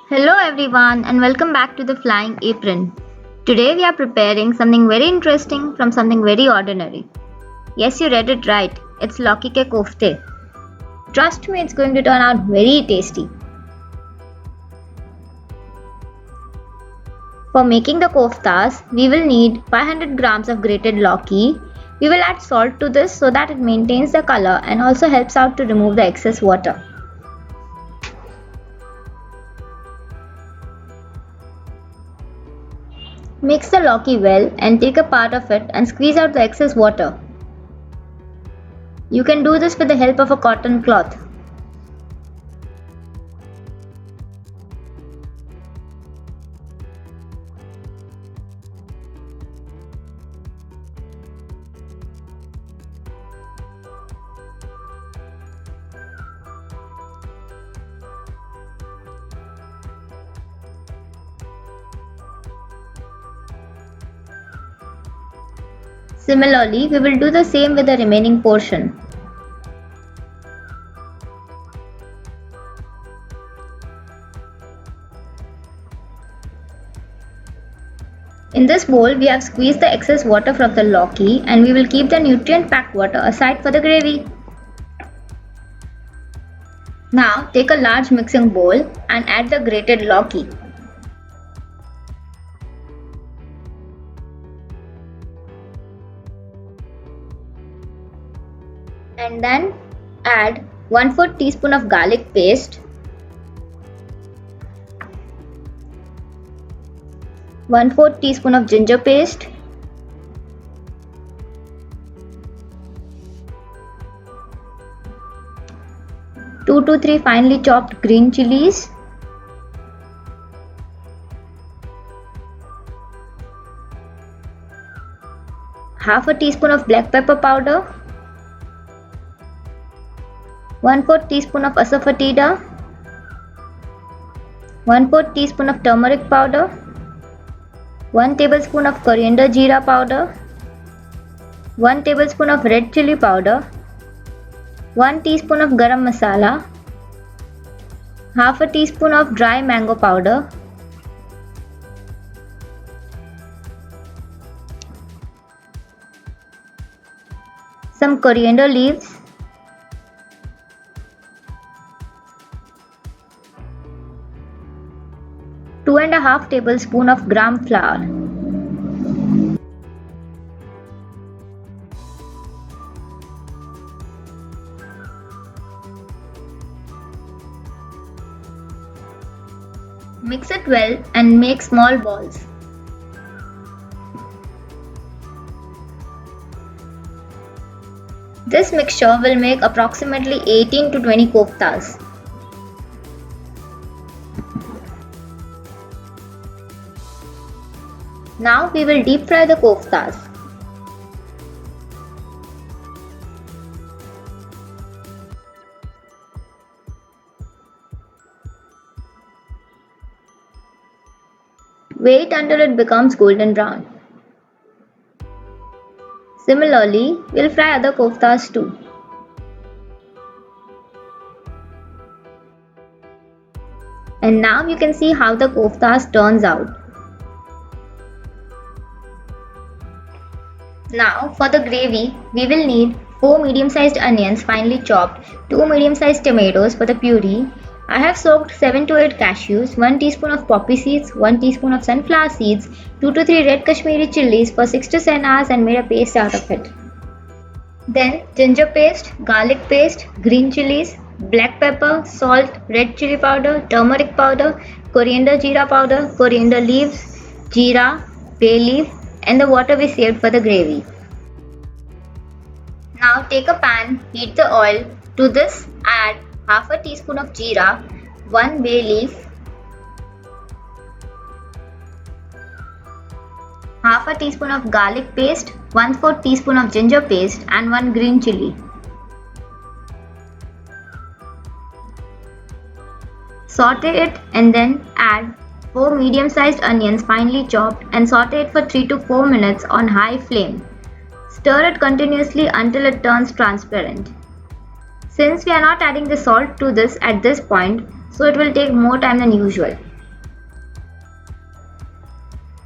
Hello everyone and welcome back to the Flying Apron. Today we are preparing something very interesting from something very ordinary. Yes, you read it right. It's Lauki ke kofte. Trust me, it's going to turn out very tasty. For making the koftas, we will need 500 grams of grated Lauki. We will add salt to this so that it maintains the color and also helps out to remove the excess water. Mix the Lauki well and take a part of it and squeeze out the excess water. You can do this with the help of a cotton cloth. Similarly, we will do the same with the remaining portion. In this bowl, we have squeezed the excess water from the Lauki and we will keep the nutrient-packed water aside for the gravy. Now, take a large mixing bowl and add the grated Lauki. And then add 1/4 teaspoon of garlic paste, 1/4 teaspoon of ginger paste, 2 to 3 finely chopped green chilies, half a teaspoon of black pepper powder, 1/4 teaspoon of Asofoetida, 1/4 teaspoon of turmeric powder, 1 tablespoon of coriander jeera powder, 1 tablespoon of red chilli powder, 1 teaspoon of garam masala, half a teaspoon of dry mango powder, some coriander leaves, 2½ tablespoon of gram flour. Mix it well and make small balls. This mixture will make approximately 18 to 20 koftas. Now we will deep fry the koftas. Wait until it becomes golden brown. Similarly, we'll fry other koftas too. And now you can see how the koftas turns out. Now for the gravy, we will need 4 medium-sized onions finely chopped, 2 medium-sized tomatoes for the puree. I have soaked 7 to 8 cashews, 1 teaspoon of poppy seeds, 1 teaspoon of sunflower seeds, 2 to 3 red Kashmiri chilies for 6 to 7 hours and made a paste out of it. Then ginger paste, garlic paste, green chilies, black pepper, salt, red chili powder, turmeric powder, coriander jeera powder, coriander leaves, jeera, bay leaf, and the water we saved for the gravy. Now take a pan, heat the oil. To this add half a teaspoon of jeera, 1 bay leaf, half a teaspoon of garlic paste, 1/4 teaspoon of ginger paste and 1 green chilli. Saute it and then add 4 medium-sized onions finely chopped and saute it for 3 to 4 minutes on high flame. Stir it continuously until it turns transparent. Since we are not adding the salt to this at this point, so it will take more time than usual.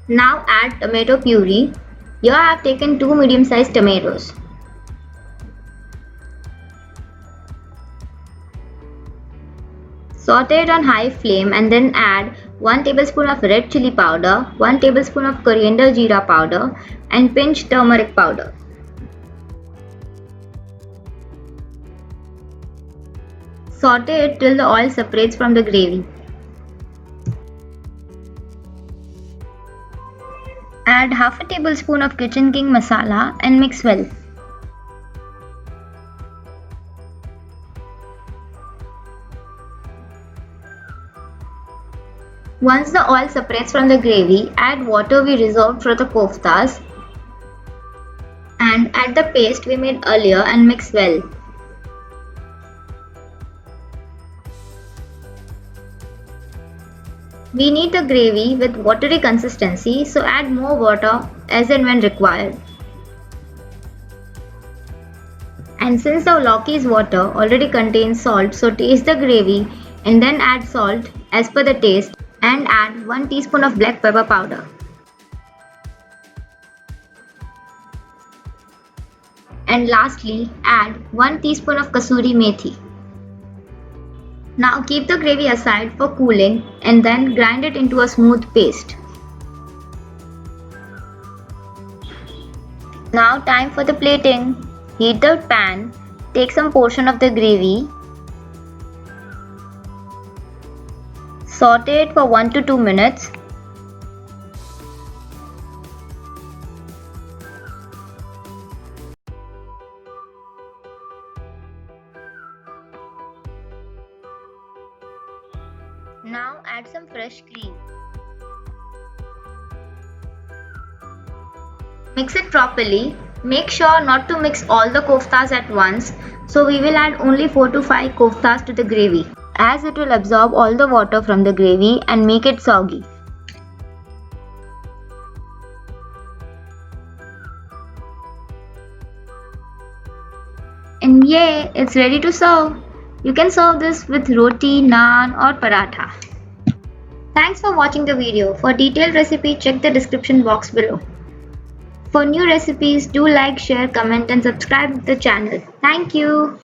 Now add tomato puree. Here I have taken 2 medium-sized tomatoes. Saute it on high flame and then add 1 tablespoon of red chilli powder, 1 tablespoon of coriander jeera powder and pinch turmeric powder. Saute it till the oil separates from the gravy. Add half a tablespoon of Kitchen King masala and mix well. Once the oil separates from the gravy, add water we reserved for the koftas and add the paste we made earlier and mix well. We need the gravy with watery consistency, so add more water as and when required. And since the Lauki's water already contains salt, so taste the gravy and then add salt as per the taste and add 1 teaspoon of black pepper powder. And lastly, add 1 teaspoon of kasuri methi. Now keep the gravy aside for cooling and then grind it into a smooth paste. Now time for the plating. Heat the pan, take some portion of the gravy, saute it for 1 to 2 minutes. Now add some fresh cream. Mix it properly. Make sure not to mix all the koftas at once, so we will add only 4 to 5 koftas to the gravy, as it will absorb all the water from the gravy and make it soggy. And yay, it's ready to serve. You can serve this with roti, naan or paratha. Thanks for watching the video. For detailed recipe, check the description box below. For new recipes, do like, share, comment and subscribe to the channel. Thank you.